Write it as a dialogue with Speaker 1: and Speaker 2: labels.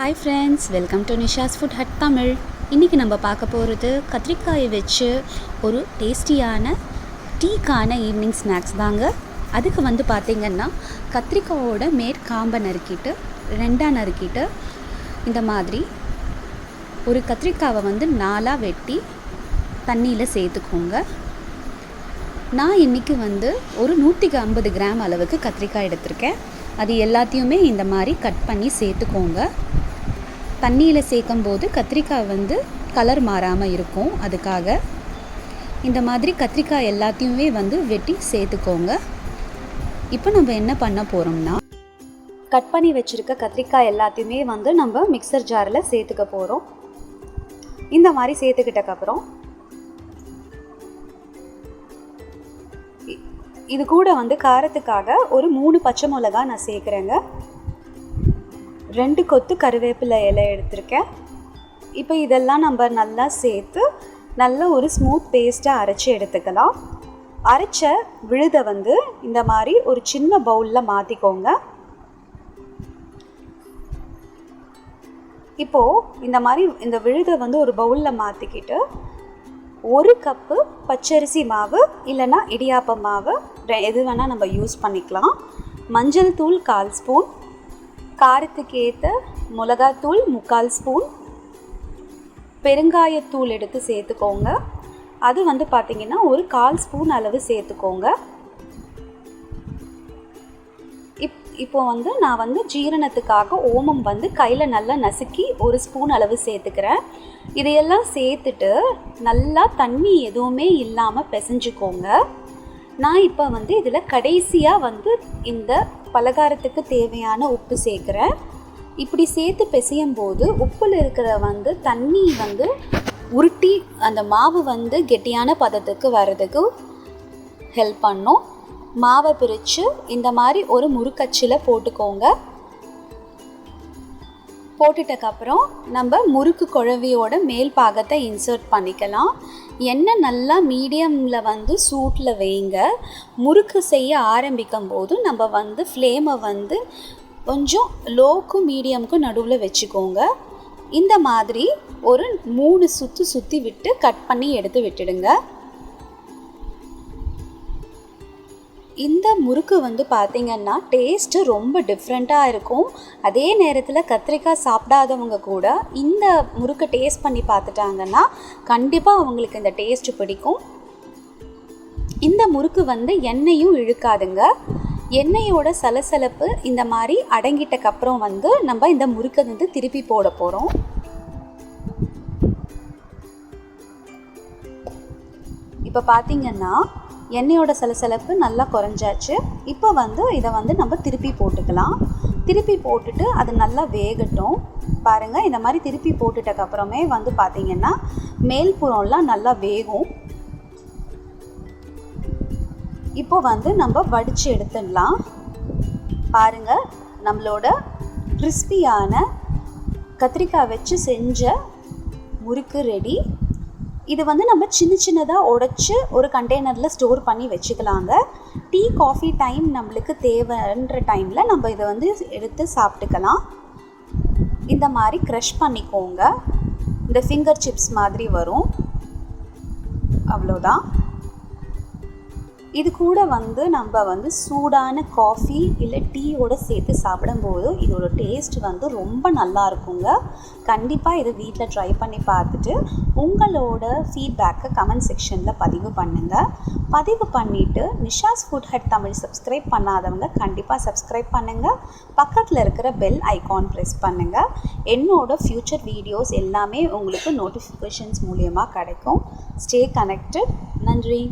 Speaker 1: Hi friends, welcome to nishasfoodhuttamil. இன்னைக்கு நம்ம பார்க்க போகிறது கத்திரிக்காயை வச்சு ஒரு டேஸ்டியான டீக்கான ஈவினிங் ஸ்நாக்ஸ் தாங்க. அதுக்கு பார்த்திங்கன்னா கத்திரிக்காயோட மேற்காம்பை நறுக்கிட்டு ரெண்டாக நறுக்கிட்டு இந்த மாதிரி ஒரு கத்திரிக்காவை நாலாக வெட்டி தண்ணியில் சேர்த்துக்கோங்க. நான் இன்றைக்கி ஒரு 150 கிராம் அளவுக்கு கத்திரிக்காய் எடுத்திருக்கேன். அது எல்லாத்தையுமே இந்த மாதிரி கட் பண்ணி சேர்த்துக்கோங்க. தண்ணியில் சேர்க்கும்போது கத்திரிக்காய் கலர் மாறாமல் இருக்கும். அதுக்காக இந்த மாதிரி கத்திரிக்காய் எல்லாத்தையுமே வெட்டி சேர்த்துக்கோங்க. இப்போ நம்ம என்ன பண்ண போகிறோம்னா, கட் பண்ணி வச்சுருக்க கத்திரிக்காய் எல்லாத்தையுமே நம்ம மிக்சர் ஜாரில் சேர்த்துக்க போகிறோம். இந்த மாதிரி சேர்த்துக்கிட்டக்கப்புறம் இது கூட காரத்துக்காக ஒரு 3 பச்சை மிளகா நான் சேர்க்குறேங்க. 2 கொத்து கருவேப்பிலை இலை எடுத்திருக்கேன். இப்போ இதெல்லாம் நம்ம நல்லா சேர்த்து நல்ல ஒரு ஸ்மூத் பேஸ்ட்டாக அரைச்சி எடுத்துக்கலாம். அரைச்ச விழுதை இந்த மாதிரி ஒரு சின்ன பவுலில் மாற்றிக்கோங்க. இப்போது இந்த மாதிரி இந்த விழுதை ஒரு பவுலில் மாற்றிக்கிட்டு 1 கப்பு பச்சரிசி மாவு இல்லைன்னா இடியாப்ப மாவு எது வேணால் நம்ம யூஸ் பண்ணிக்கலாம். மஞ்சள் தூள் 1/4 ஸ்பூன், காரத்துக்கு ஏற்ற மிளகாத்தூள் 3/4 ஸ்பூன், பெருங்காயத்தூள் எடுத்து சேர்த்துக்கோங்க. அது பார்த்திங்கன்னா ஒரு 1/4 ஸ்பூன் அளவு சேர்த்துக்கோங்க. இப்போ நான் ஜீரணத்துக்காக ஓமம் கையில் நல்லா நசுக்கி 1 ஸ்பூன் அளவு சேர்த்துக்கிறேன். இதையெல்லாம் சேர்த்துட்டு நல்லா தண்ணி எதுவுமே இல்லாமல் பிசைஞ்சுக்கோங்க. நான் இப்போ இதில் கடைசியாக இந்த பலகாரத்துக்கு தேவையான உப்பு சேர்க்குறேன். இப்படி சேர்த்து பிசையும் போது உப்பில் இருக்கிற தண்ணி உருட்டி அந்த மாவு கெட்டியான பதத்துக்கு வர்றதுக்கு ஹெல்ப் பண்ணும். மாவை பிரித்து இந்த மாதிரி ஒரு முறுக்கச்சில் போட்டுக்கோங்க. போட்டுட்டக்கப்புறம் நம்ம முறுக்கு குழவியோட மேல் பாகத்தை இன்சர்ட் பண்ணிக்கலாம். எண்ணெய் நல்லா மீடியமில் சூட்டில் வைங்க. முறுக்கு செய்ய ஆரம்பிக்கும் போது நம்ம ஃப்ளேமை கொஞ்சம் லோக்கும் மீடியமுக்கும் நடுவில் வச்சுக்கோங்க. இந்த மாதிரி ஒரு 3 சுற்றி விட்டு கட் பண்ணி எடுத்து விட்டுடுங்க. இந்த முறுக்கு பார்த்திங்கன்னா டேஸ்ட்டு ரொம்ப டிஃப்ரெண்ட்டாக இருக்கும். அதே நேரத்தில் கத்திரிக்காய் சாப்பிடாதவங்க கூட இந்த முறுக்கை டேஸ்ட் பண்ணி பார்த்துட்டாங்கன்னா கண்டிப்பாக அவங்களுக்கு இந்த டேஸ்ட்டு பிடிக்கும். இந்த முறுக்கு எண்ணெயும் இழுக்காதுங்க. எண்ணெயோட சலசலப்பு இந்த மாதிரி அடங்கிட்டக்கப்புறம் நம்ம இந்த முறுக்கை திருப்பி போட போகிறோம். இப்போ பார்த்திங்கன்னா எண்ணெயோட சலசலப்பு நல்லா குறைஞ்சாச்சு. இப்போ இதை நம்ம திருப்பி போட்டுக்கலாம். திருப்பி போட்டுட்டு அது நல்லா வேகட்டும். பாருங்கள், இந்த மாதிரி திருப்பி போட்டுட்டக்கப்புறமே பார்த்திங்கன்னா மேல்புறம்லாம் நல்லா வேகும். இப்போ நம்ம வடித்து எடுத்துடலாம். பாருங்கள், நம்மளோட கிறிஸ்பியான கத்திரிக்காய் வச்சு செஞ்ச முறுக்கு ரெடி. இது நம்ம சின்னதாக உடைச்சி ஒரு கண்டெய்னரில் ஸ்டோர் பண்ணி வச்சுக்கலாங்க. டீ காஃபி டைம் நம்மளுக்கு தேவைன்ற டைமில் நம்ம இதை எடுத்து சாப்பிட்டுக்கலாம். இந்த மாதிரி க்ரஷ் பண்ணிக்கோங்க. இந்த ஃபிங்கர் சிப்ஸ் மாதிரி வரும். அவ்வளோதான். இது கூட நம்ம சூடான காஃபி இல்லை டீயோடு சேர்த்து சாப்பிடும்போது இதோட டேஸ்ட் ரொம்ப நல்லா இருக்குங்க. கண்டிப்பாக இதை வீட்டில் ட்ரை பண்ணி பார்த்துட்டு உங்களோட ஃபீட்பேக்கை கமெண்ட் செக்ஷனில் பதிவு பண்ணுங்கள். பதிவு பண்ணிவிட்டு Nisha's food hut Tamil subscribe பண்ணாதவங்க கண்டிப்பாக சப்ஸ்கிரைப் பண்ணுங்கள். பக்கத்தில் இருக்கிற பெல் ஐகான் ப்ரெஸ் பண்ணுங்கள். என்னோடய ஃப்யூச்சர் வீடியோஸ் எல்லாமே உங்களுக்கு நோட்டிஃபிகேஷன்ஸ் மூலியமாக கிடைக்கும். Stay connected. நன்றி.